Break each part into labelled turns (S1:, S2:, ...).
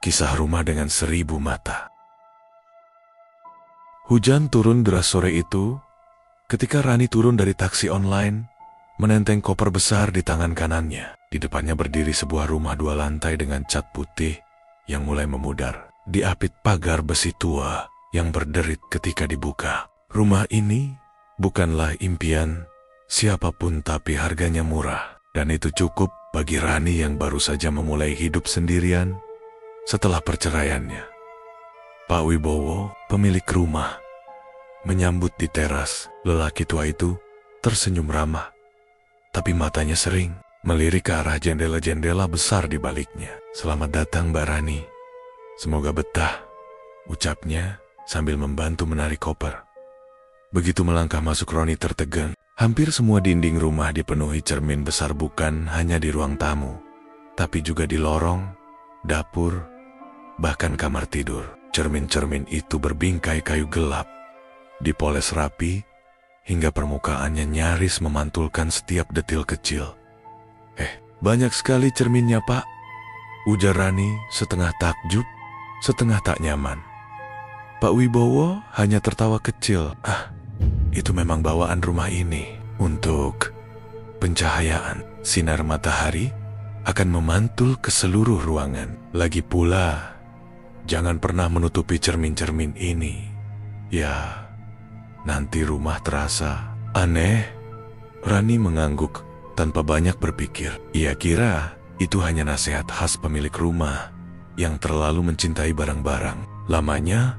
S1: Kisah rumah dengan 1000 mata. Hujan turun deras sore itu, ketika Rani turun dari taksi online, menenteng koper besar di tangan kanannya. Di depannya berdiri sebuah rumah 2 lantai dengan cat putih yang mulai memudar. Diapit pagar besi tua yang berderit ketika dibuka. Rumah ini bukanlah impian siapapun, tapi harganya murah. Dan itu cukup bagi Rani yang baru saja memulai hidup sendirian setelah perceraiannya. Pak Wibowo, pemilik rumah, menyambut di teras. Lelaki tua itu tersenyum ramah, tapi matanya sering melirik ke arah jendela-jendela besar di baliknya. "Selamat datang, Mbak Rani. Semoga betah," ucapnya sambil membantu menarik koper. Begitu melangkah masuk, Roni tertegun. Hampir semua dinding rumah dipenuhi cermin besar, bukan hanya di ruang tamu, tapi juga di lorong, dapur, bahkan kamar tidur. Cermin-cermin itu berbingkai kayu gelap, dipoles rapi, hingga permukaannya nyaris memantulkan setiap detil kecil. Banyak sekali cerminnya, Pak," ujar Rani setengah takjub, setengah tak nyaman. Pak Wibowo hanya tertawa kecil. Itu memang bawaan rumah ini. Untuk pencahayaan, sinar matahari akan memantul ke seluruh ruangan. Lagi pula, jangan pernah menutupi cermin-cermin ini. Ya, nanti rumah terasa aneh. Rani mengangguk tanpa banyak berpikir. Ia kira itu hanya nasihat khas pemilik rumah yang terlalu mencintai barang-barang. Lamanya,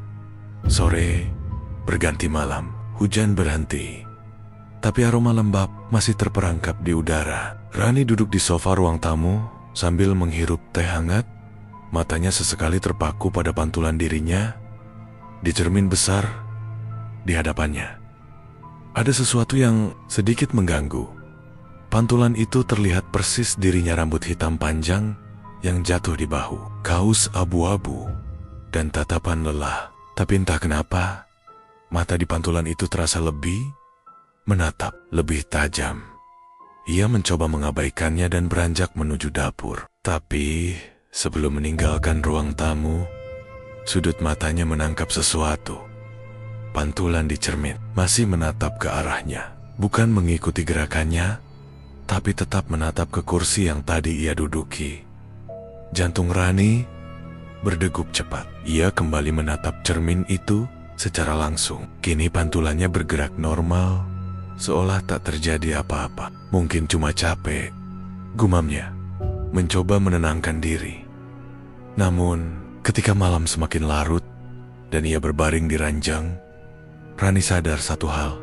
S1: sore berganti malam. Hujan berhenti, tapi aroma lembab masih terperangkap di udara. Rani duduk di sofa ruang tamu sambil menghirup teh hangat. Matanya sesekali terpaku pada pantulan dirinya di cermin besar di hadapannya. Ada sesuatu yang sedikit mengganggu. Pantulan itu terlihat persis dirinya, rambut hitam panjang yang jatuh di bahu, kaus abu-abu, dan tatapan lelah. Tapi entah kenapa, mata di pantulan itu terasa lebih menatap, lebih tajam. Ia mencoba mengabaikannya dan beranjak menuju dapur. Tapi sebelum meninggalkan ruang tamu, sudut matanya menangkap sesuatu. Pantulan di cermin masih menatap ke arahnya, bukan mengikuti gerakannya, tapi tetap menatap ke kursi yang tadi ia duduki. Jantung Rani berdegup cepat. Ia kembali menatap cermin itu secara langsung. Kini pantulannya bergerak normal, seolah tak terjadi apa-apa. Mungkin cuma capek, gumamnya, mencoba menenangkan diri. Namun, ketika malam semakin larut dan ia berbaring di ranjang, Rani sadar satu hal.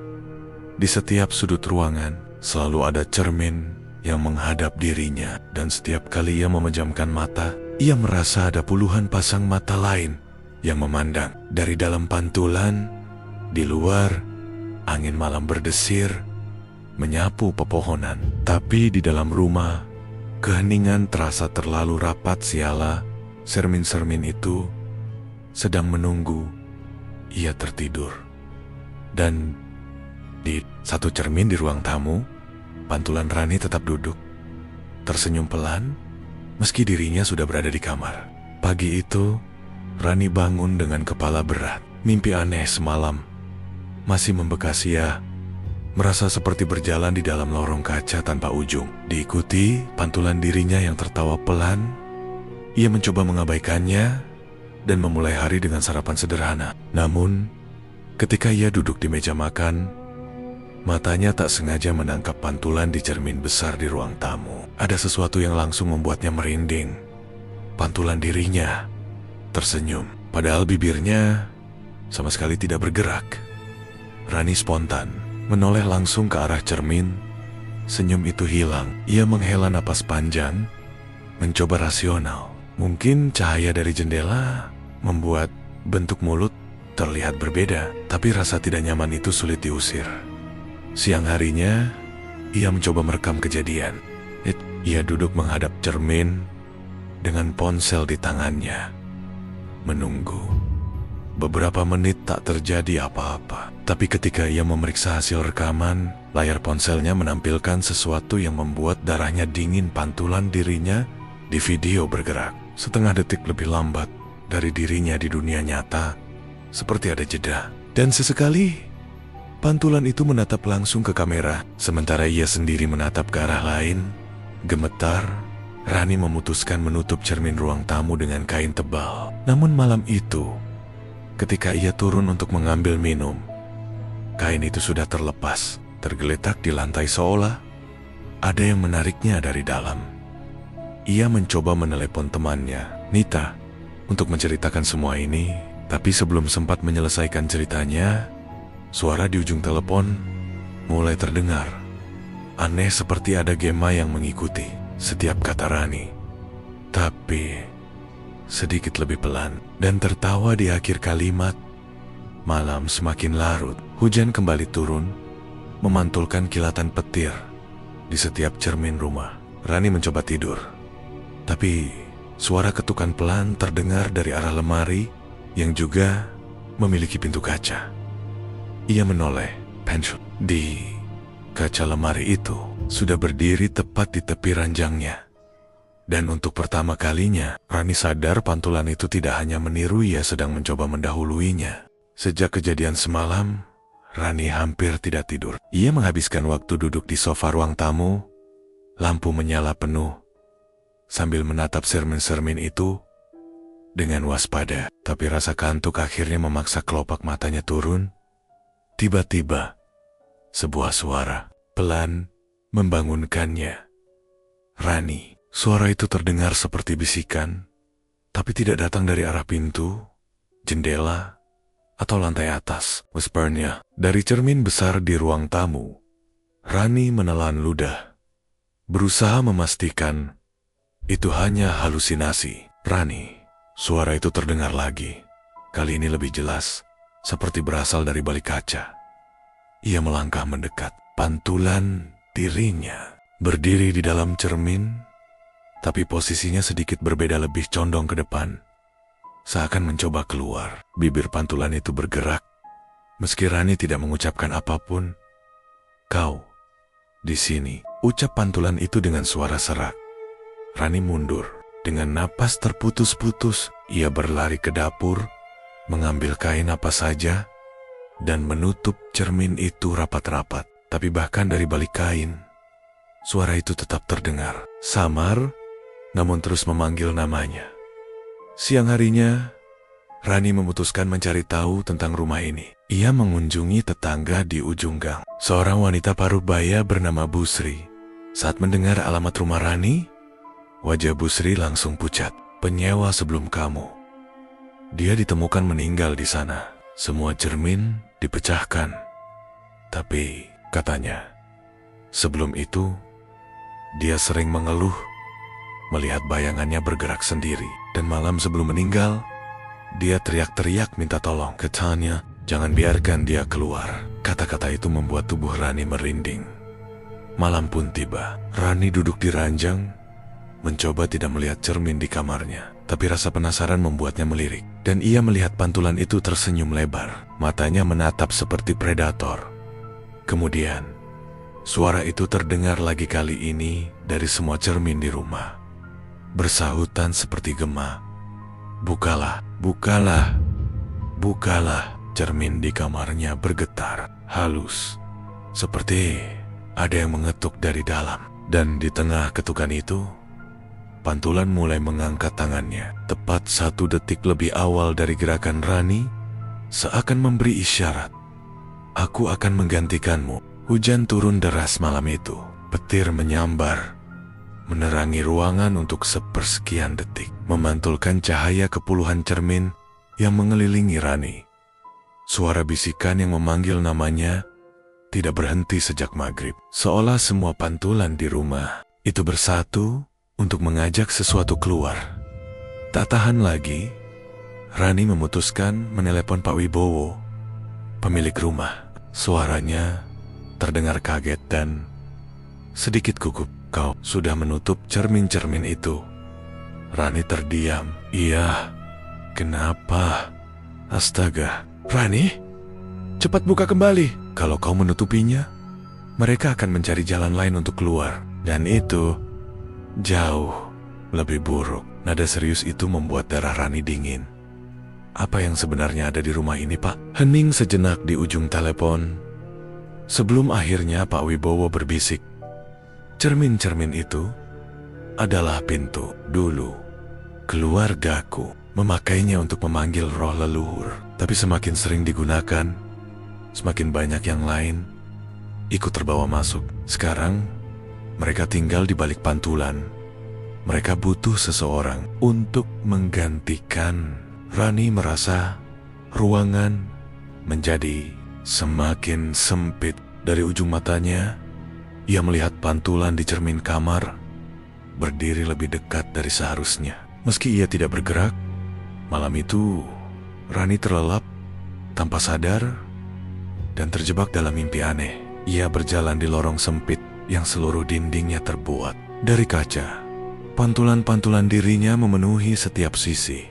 S1: Di setiap sudut ruangan selalu ada cermin yang menghadap dirinya, dan setiap kali ia memejamkan mata, ia merasa ada puluhan pasang mata lain yang memandang. Dari dalam pantulan, di luar, angin malam berdesir, menyapu pepohonan. Tapi di dalam rumah, keheningan terasa terlalu rapat. Siala, cermin-cermin itu sedang menunggu ia tertidur. Dan di satu cermin di ruang tamu, pantulan Rani tetap duduk, tersenyum pelan, meski dirinya sudah berada di kamar. Pagi itu, Rani bangun dengan kepala berat. Mimpi aneh semalam masih membekas. Ia merasa seperti berjalan di dalam lorong kaca tanpa ujung. Diikuti pantulan dirinya yang tertawa pelan. Ia mencoba mengabaikannya dan memulai hari dengan sarapan sederhana. Namun, ketika ia duduk di meja makan, matanya tak sengaja menangkap pantulan di cermin besar di ruang tamu. Ada sesuatu yang langsung membuatnya merinding. Pantulan dirinya tersenyum, padahal bibirnya sama sekali tidak bergerak. Rani spontan menoleh langsung ke arah cermin. Senyum itu hilang. Ia menghela napas panjang, mencoba rasional. Mungkin cahaya dari jendela membuat bentuk mulut terlihat berbeda, tapi rasa tidak nyaman itu sulit diusir. Siang harinya, ia mencoba merekam kejadian. Ia duduk menghadap cermin dengan ponsel di tangannya, menunggu. Beberapa menit tak terjadi apa-apa. Tapi ketika ia memeriksa hasil rekaman, layar ponselnya menampilkan sesuatu yang membuat darahnya dingin. Pantulan dirinya di video bergerak. setengah detik lebih lambat dari dirinya di dunia nyata, seperti ada jeda. Dan sesekali, pantulan itu menatap langsung ke kamera, sementara ia sendiri menatap ke arah lain. Gemetar, Rani memutuskan menutup cermin ruang tamu dengan kain tebal. Namun malam itu, ketika ia turun untuk mengambil minum, kain itu sudah terlepas, tergeletak di lantai seolah ada yang menariknya dari dalam. Ia mencoba menelepon temannya, Nita, untuk menceritakan semua ini, tapi sebelum sempat menyelesaikan ceritanya, suara di ujung telepon mulai terdengar. Aneh seperti ada gema yang mengikuti setiap kata Rani. Tapi sedikit lebih pelan dan tertawa di akhir kalimat. Malam semakin larut, hujan kembali turun, memantulkan kilatan petir di setiap cermin rumah. Rani mencoba tidur, tapi suara ketukan pelan terdengar dari arah lemari yang juga memiliki pintu kaca. Ia menoleh, pensil di kaca lemari itu sudah berdiri tepat di tepi ranjangnya. Dan untuk pertama kalinya, Rani sadar pantulan itu tidak hanya meniru, ia sedang mencoba mendahuluinya. Sejak kejadian semalam, Rani hampir tidak tidur. Ia menghabiskan waktu duduk di sofa ruang tamu, lampu menyala penuh, sambil menatap cermin-cermin itu dengan waspada. Tapi rasa kantuk akhirnya memaksa kelopak matanya turun. Tiba-tiba, sebuah suara pelan membangunkannya. Rani, suara itu terdengar seperti bisikan, tapi tidak datang dari arah pintu, jendela, atau lantai atas. Whispernya dari cermin besar di ruang tamu. Rani menelan ludah, berusaha memastikan itu hanya halusinasi. Rani, suara itu terdengar lagi. Kali ini lebih jelas, seperti berasal dari balik kaca. Ia melangkah mendekat. Pantulan dirinya berdiri di dalam cermin, tapi posisinya sedikit berbeda, lebih condong ke depan, seakan mencoba keluar. Bibir pantulan itu bergerak, meski Rani tidak mengucapkan apapun. "Kau di sini," ucap pantulan itu dengan suara serak. Rani mundur. Dengan napas terputus-putus, ia berlari ke dapur, mengambil kain apa saja, dan menutup cermin itu rapat-rapat. Tapi bahkan dari balik kain, suara itu tetap terdengar. Samar, namun terus memanggil namanya. Siang harinya, Rani memutuskan mencari tahu tentang rumah ini. Ia mengunjungi tetangga di ujung gang, seorang wanita parubaya bernama Busri. Saat mendengar alamat rumah Rani, wajah Busri langsung pucat. "Penyewa sebelum kamu. Dia ditemukan meninggal di sana. Semua cermin dipecahkan. Tapi," katanya, "sebelum itu, dia sering mengeluh, melihat bayangannya bergerak sendiri. Dan malam sebelum meninggal, dia teriak-teriak minta tolong. Katanya, jangan biarkan dia keluar." Kata-kata itu membuat tubuh Rani merinding. Malam pun tiba. Rani duduk di ranjang, mencoba tidak melihat cermin di kamarnya. Tapi rasa penasaran membuatnya melirik. Dan ia melihat pantulan itu tersenyum lebar. Matanya menatap seperti predator. Kemudian, suara itu terdengar lagi, kali ini dari semua cermin di rumah. Bersahutan seperti gema. "Bukalah, bukalah, bukalah." Cermin di kamarnya bergetar, halus, seperti ada yang mengetuk dari dalam. Dan di tengah ketukan itu, pantulan mulai mengangkat tangannya. Tepat 1 detik lebih awal dari gerakan Rani, seakan memberi isyarat, "Aku akan menggantikanmu." Hujan turun deras malam itu. Petir menyambar, menerangi ruangan untuk sepersekian detik, memantulkan cahaya ke puluhan cermin yang mengelilingi Rani. Suara bisikan yang memanggil namanya tidak berhenti sejak maghrib, seolah semua pantulan di rumah itu bersatu untuk mengajak sesuatu keluar. Tak tahan lagi, Rani memutuskan menelepon Pak Wibowo, pemilik rumah. Suaranya terdengar kaget dan sedikit gugup. "Kau sudah menutup cermin-cermin itu?" Rani terdiam. "Iya." "Kenapa?" "Astaga, Rani, cepat buka kembali. Kalau kau menutupinya, mereka akan mencari jalan lain untuk keluar. Dan itu jauh lebih buruk." Nada serius itu membuat darah Rani dingin. Apa yang sebenarnya ada di rumah ini, Pak? Hening sejenak di ujung telepon. Sebelum akhirnya Pak Wibowo berbisik. Cermin-cermin itu adalah pintu. Dulu, keluargaku memakainya untuk memanggil roh leluhur. Tapi semakin sering digunakan, semakin banyak yang lain ikut terbawa masuk. Sekarang, mereka tinggal di balik pantulan. Mereka butuh seseorang untuk menggantikan. Rani merasa ruangan menjadi semakin sempit. Dari ujung matanya, ia melihat pantulan di cermin kamar berdiri lebih dekat dari seharusnya. Meski ia tidak bergerak, malam itu Rani terlelap tanpa sadar dan terjebak dalam mimpi aneh. Ia berjalan di lorong sempit yang seluruh dindingnya terbuat dari kaca. Pantulan-pantulan dirinya memenuhi setiap sisi,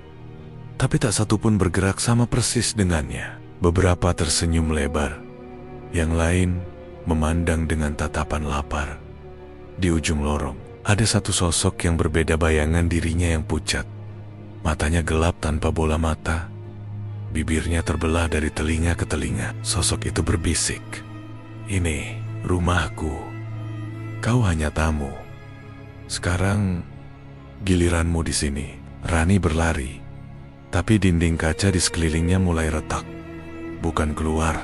S1: tapi tak satu pun bergerak sama persis dengannya. Beberapa tersenyum lebar, yang lain memandang dengan tatapan lapar. Di ujung lorong, ada satu sosok yang berbeda bayangan dirinya yang pucat. Matanya gelap tanpa bola mata, bibirnya terbelah dari telinga ke telinga. Sosok itu berbisik, "Ini rumahku, kau hanya tamu. Sekarang giliranmu di sini." Rani berlari, tapi dinding kaca di sekelilingnya mulai retak. Bukan keluar,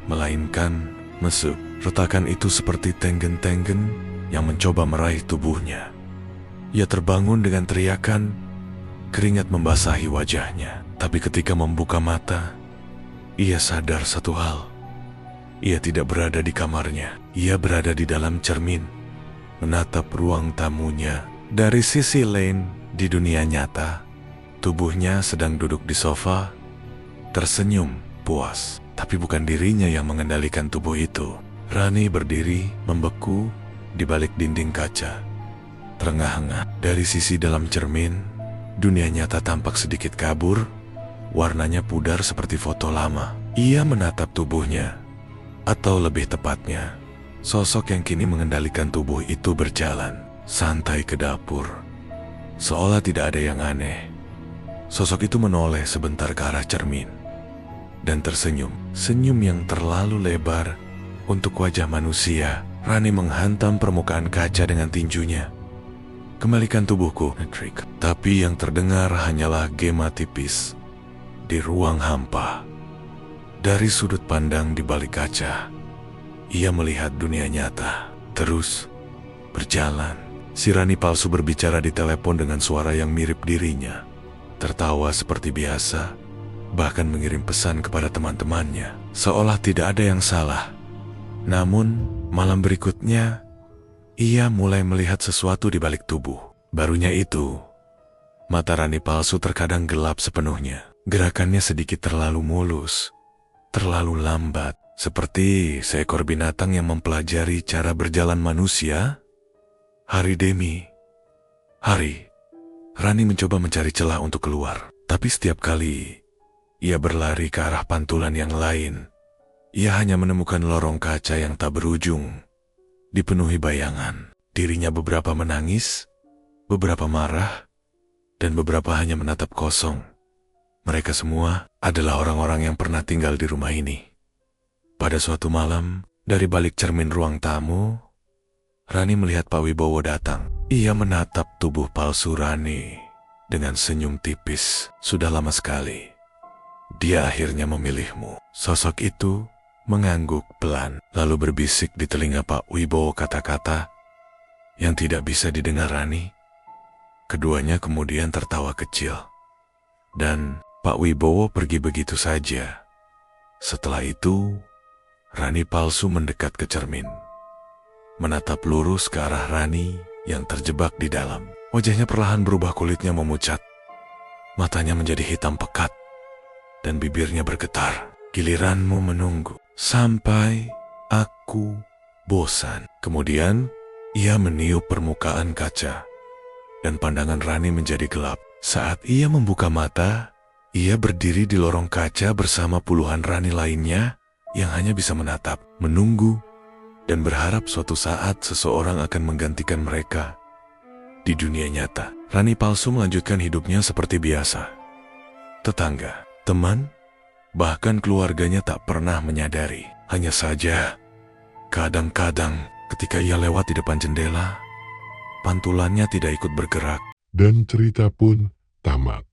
S1: melainkan mesuk. Retakan itu seperti tenggen-tenggen yang mencoba meraih tubuhnya. Ia terbangun dengan teriakan, keringat membasahi wajahnya. Tapi ketika membuka mata, ia sadar satu hal. Ia tidak berada di kamarnya. Ia berada di dalam cermin, menatap ruang tamunya. Dari sisi lain, di dunia nyata, tubuhnya sedang duduk di sofa, tersenyum puas. Tapi bukan dirinya yang mengendalikan tubuh itu. Rani berdiri, membeku di balik dinding kaca. Terengah-engah dari sisi dalam cermin, dunia nyata tampak sedikit kabur, warnanya pudar seperti foto lama. Ia menatap tubuhnya, atau lebih tepatnya, sosok yang kini mengendalikan tubuh itu berjalan santai ke dapur. Seolah tidak ada yang aneh. Sosok itu menoleh sebentar ke arah cermin dan tersenyum. Senyum yang terlalu lebar untuk wajah manusia. Rani menghantam permukaan kaca dengan tinjunya. "Kembalikan tubuhku, Patrick." Tapi yang terdengar hanyalah gema tipis di ruang hampa. Dari sudut pandang di balik kaca, ia melihat dunia nyata terus berjalan. Si Rani palsu berbicara di telepon dengan suara yang mirip dirinya. Tertawa seperti biasa, bahkan mengirim pesan kepada teman-temannya, seolah tidak ada yang salah. Namun, malam berikutnya, ia mulai melihat sesuatu di balik tubuh. Barunya itu, mata Rani palsu terkadang gelap sepenuhnya. Gerakannya sedikit terlalu mulus, terlalu lambat, seperti seekor binatang yang mempelajari cara berjalan manusia. Hari demi hari, Rani mencoba mencari celah untuk keluar. Tapi setiap kali ia berlari ke arah pantulan yang lain, ia hanya menemukan lorong kaca yang tak berujung, dipenuhi bayangan. Dirinya beberapa menangis, beberapa marah, dan beberapa hanya menatap kosong. Mereka semua adalah orang-orang yang pernah tinggal di rumah ini. Pada suatu malam, dari balik cermin ruang tamu, Rani melihat Pak Wibowo datang. Ia menatap tubuh palsu Rani dengan senyum tipis. "Sudah lama sekali dia akhirnya memilihmu." Sosok itu mengangguk pelan, lalu berbisik di telinga Pak Wibowo kata-kata yang tidak bisa didengar Rani. Keduanya kemudian tertawa kecil, dan Pak Wibowo pergi begitu saja. Setelah itu, Rani palsu mendekat ke cermin, menatap lurus ke arah Rani yang terjebak di dalam. Wajahnya perlahan berubah, kulitnya memucat, matanya menjadi hitam pekat, dan bibirnya bergetar. "Giliranmu menunggu sampai aku bosan." Kemudian, ia meniup permukaan kaca, dan pandangan Rani menjadi gelap. Saat ia membuka mata, ia berdiri di lorong kaca bersama puluhan Rani lainnya yang hanya bisa menatap, menunggu, dan berharap suatu saat seseorang akan menggantikan mereka. Di dunia nyata, Rani palsu melanjutkan hidupnya seperti biasa. Tetangga, teman, bahkan keluarganya tak pernah menyadari. Hanya saja, kadang-kadang ketika ia lewat di depan jendela, pantulannya tidak ikut bergerak.
S2: Dan cerita pun tamat.